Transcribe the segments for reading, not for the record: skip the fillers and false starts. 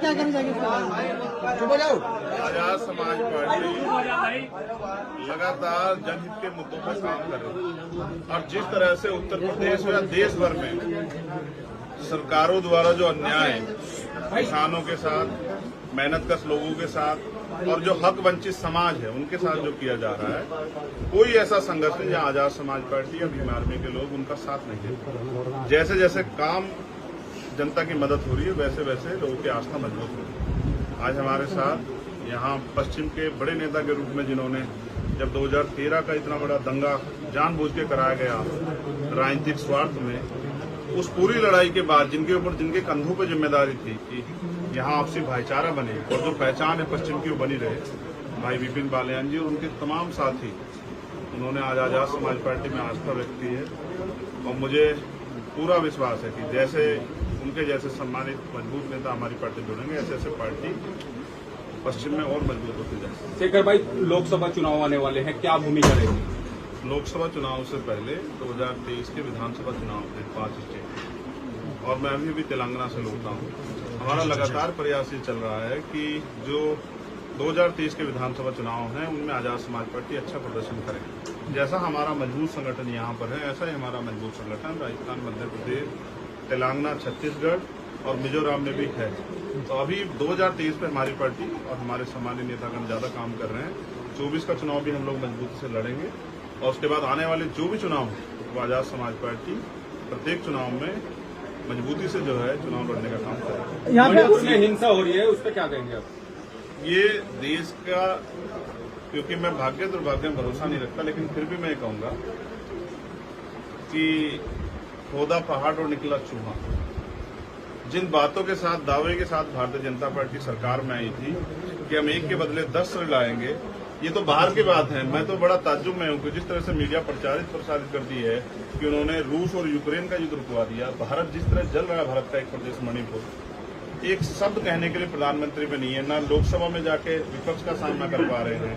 क्या कहना चाहिए? आजाद समाज पार्टी लगातार जनहित के मुद्दों पर काम कर रही है और जिस तरह से उत्तर प्रदेश या देश भर में सरकारों द्वारा जो अन्याय किसानों के साथ, मेहनतकश लोगों के साथ और जो हक वंचित समाज है उनके साथ जो किया जा रहा है, कोई ऐसा संघर्ष नहीं जहां आजाद समाज पार्टी या भीम आर्मी के लोग उनका साथ नहीं देते। जैसे जैसे काम जनता की मदद हो रही है वैसे वैसे लोगों की आस्था मजबूत हो रही है। आज हमारे साथ यहाँ पश्चिम के बड़े नेता के रूप में जिन्होंने जब 2013 का इतना बड़ा दंगा जानबूझ के कराया गया राजनीतिक स्वार्थ में, उस पूरी लड़ाई के बाद जिनके कंधों पर जिम्मेदारी थी कि यहाँ आपसी भाईचारा बने और जो पहचान है पश्चिम की वो बनी रहे, भाई विपिन बालियान जी और उनके तमाम साथी, उन्होंने आज आजाद समाज पार्टी में आस्था व्यक्त की है। और मुझे पूरा विश्वास है कि जैसे उनके जैसे सम्मानित मजबूत नेता हमारी पार्टी जुड़ेंगे, ऐसे ऐसे पार्टी पश्चिम में और मजबूत होती जाएगी। शेखर भाई, लोकसभा चुनाव आने वाले हैं, क्या भूमिका रहेगी? लोकसभा चुनाव से पहले 2023 के विधानसभा चुनाव थे 5 स्टेट, और मैं अभी भी तेलंगाना से लौटा हूँ। हमारा लगातार प्रयास ये चल रहा है कि जो 2023 के विधानसभा चुनाव हैं उनमें आजाद समाज पार्टी अच्छा प्रदर्शन करे। जैसा हमारा मजबूत संगठन यहाँ पर है, ऐसा ही हमारा मजबूत संगठन राजस्थान, मध्य प्रदेश, तेलंगाना, छत्तीसगढ़ और मिजोरम में भी है। तो अभी 2023 में हमारी पार्टी और हमारे सम्मानित नेतागण ज्यादा काम कर रहे हैं। 24 का चुनाव भी हम लोग मजबूती से लड़ेंगे और उसके बाद आने वाले जो भी चुनाव वो आजाद समाज पार्टी प्रत्येक चुनाव में मजबूती से जो है चुनाव लड़ने का काम करेगा। यहाँ पे उसमें हिंसा हो रही है, उस पर क्या कहेंगे आप? ये देश का, क्योंकि मैं भाग्य दुर्भाग्य में भरोसा नहीं रखता, लेकिन फिर भी मैं कहूंगा कि खोदा पहाड़ और निकला चूहा। जिन बातों के साथ, दावे के साथ भारतीय जनता पार्टी सरकार में आई थी कि हम एक के बदले 10 लाएंगे, ये तो बाहर की बात है। मैं तो बड़ा ताज्जुब में हूं कि जिस तरह से मीडिया प्रसारित करती है कि उन्होंने रूस और यूक्रेन का युद्ध रुकवा दिया। भारत जिस तरह जल रहा है, भारत का एक प्रदेश मणिपुर, एक शब्द कहने के लिए प्रधानमंत्री में नहीं है, ना लोकसभा में जाके विपक्ष का सामना कर पा रहे हैं,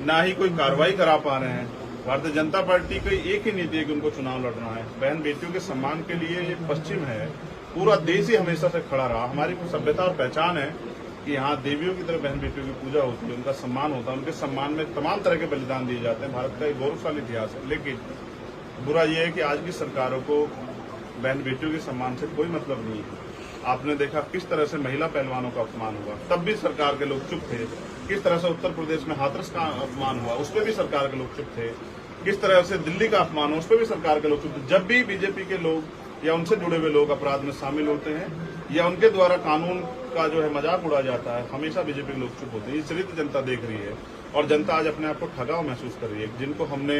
ना ही कोई कार्रवाई करा पा रहे हैं। भारतीय जनता पार्टी की एक ही नीति है कि उनको चुनाव लड़ना है। बहन बेटियों के सम्मान के लिए ये पश्चिम है, पूरा देश ही हमेशा से खड़ा रहा। हमारी सभ्यता और पहचान है कि यहाँ देवियों की तरह बहन बेटियों की पूजा होती है, उनका सम्मान होता है, उनके सम्मान में तमाम तरह के बलिदान दिए जाते हैं। भारत का एक गौरवशाली इतिहास है। लेकिन बुरा यह है कि आज की सरकारों को बहन बेटियों के सम्मान से कोई मतलब नहीं है। आपने देखा किस तरह से महिला पहलवानों का अपमान हुआ, तब भी सरकार के लोग चुप थे। किस तरह से उत्तर प्रदेश में हाथरस का अपमान हुआ, उस पर भी सरकार के लोग चुप थे। किस तरह से दिल्ली का अपमान हुआ, उस पर भी सरकार के लोग चुप थे। जब भी बीजेपी के लोग या उनसे जुड़े हुए लोग अपराध में शामिल होते हैं या उनके द्वारा कानून का जो है मजाक उड़ा जाता है, हमेशा बीजेपी के लोग चुप होते हैं। ये चरित्र जनता देख रही है और जनता आज अपने आप को ठगा महसूस कर रही है। जिनको हमने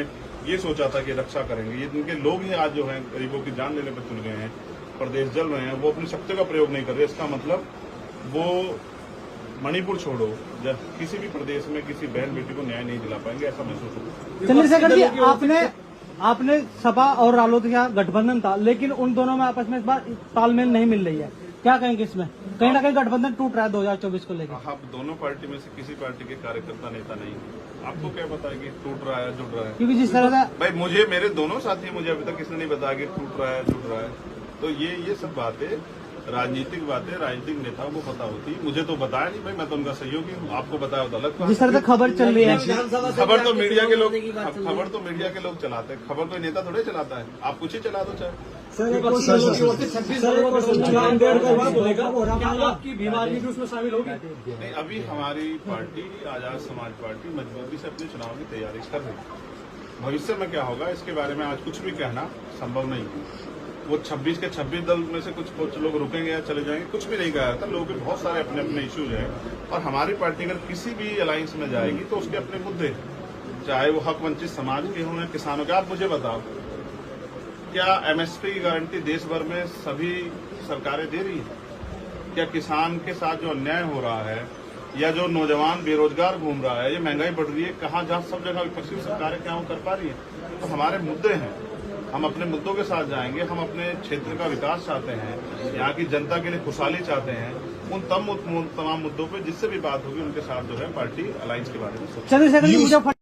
ये सोचा था कि रक्षा करेंगे, ये जिनके लोग ही आज जो है गरीबों की जान लेने पर तुल गए हैं, प्रदेश जल रहे हैं, वो अपनी शक्ति का प्रयोग नहीं कर रहे। इसका मतलब वो मणिपुर छोड़ो, जब किसी भी प्रदेश में किसी बहन बेटी को न्याय नहीं दिला पाएंगे, ऐसा महसूस होगा। चंद्रशेखर जी, आपने सपा और रालोद का गठबंधन था, लेकिन उन दोनों में आपस में इस बार तालमेल नहीं मिल रही है, क्या कहेंगे इसमें? कहीं ना कहीं गठबंधन टूट रहा है 2024 को लेकर। आप दोनों पार्टी में से किसी पार्टी के कार्यकर्ता नेता नहीं, आपको क्या पता है कि टूट रहा है जुड़ रहा है? क्योंकि जिस तरह से भाई मुझे, मेरे दोनों साथी, मुझे अभी तक किसी ने नहीं बताया कि टूट रहा है जुड़ रहा है। तो ये सब बातें राजनीतिक बातें राजनीतिक नेताओं को पता होती। मुझे तो बताया नहीं भाई, मैं तो उनका सहयोगी हूँ। आपको बताया होता अलग। जिस तरह से खबर चल रही है, खबर तो मीडिया के लोग चलाते हैं। खबर कोई नेता थोड़े चलाता है। आप कुछ ही चला दो चाहे। आपकी भीम आर्मी भी उसमें शामिल होगी? नहीं, अभी हमारी पार्टी आजाद समाज पार्टी मजबूती से अपने चुनाव की तैयारी कर रही है। भविष्य में क्या होगा इसके बारे में आज कुछ भी कहना संभव नहीं है। वो 26 के 26 दल में से कुछ लोग रुकेंगे या चले जाएंगे, कुछ भी नहीं कहा जाता। लोगों के बहुत सारे अपने अपने इश्यूज हैं और हमारी पार्टी अगर किसी भी अलायंस में जाएगी तो उसके अपने मुद्दे, चाहे वो हक वंचित समाज के हों या किसानों के। आप मुझे बताओ, क्या एमएसपी की गारंटी देश भर में सभी सरकारें दे रही है? क्या किसान के साथ जो अन्याय हो रहा है या जो नौजवान बेरोजगार घूम रहा है, ये महंगाई बढ़ रही है, कहाँ जहाँ सब जगह विपक्षी सरकारें क्या वो कर पा रही है? तो हमारे मुद्दे हैं, हम अपने मुद्दों के साथ जाएंगे। हम अपने क्षेत्र का विकास चाहते हैं, यहाँ की जनता के लिए खुशहाली चाहते हैं। उन तमाम मुद्दों पे जिससे भी बात होगी उनके साथ जो है पार्टी अलायंस के बारे में सोचेगी।